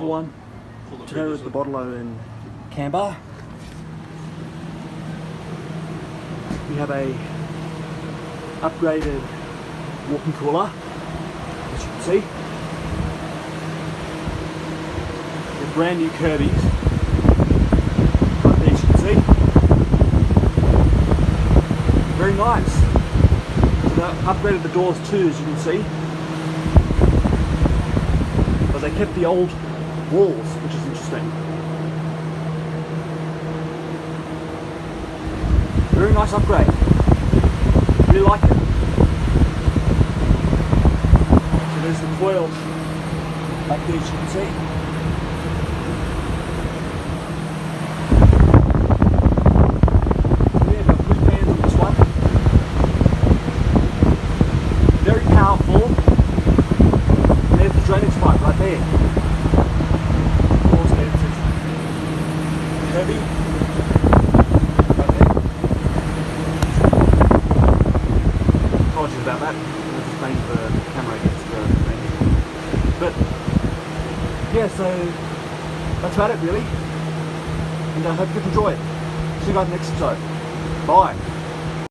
one to go with the bottle in Kambah. We have a upgraded walking cooler, as you can see. They're brand new Kirby's, right there, as you can see. Very nice. So they upgraded the doors too, as you can see. But they kept the old walls, which is interesting. Very nice upgrade. Really like it. So there's the coil back there, as you can see. Yeah, got 3 fans on this one. Very powerful. There's the drainage pipe right there. Of course, there it says Kirby. Apologies about that. I was just playing the camera against the thing. But yeah, so that's about it really. And I hope you enjoy it. See you guys next episode. Bye.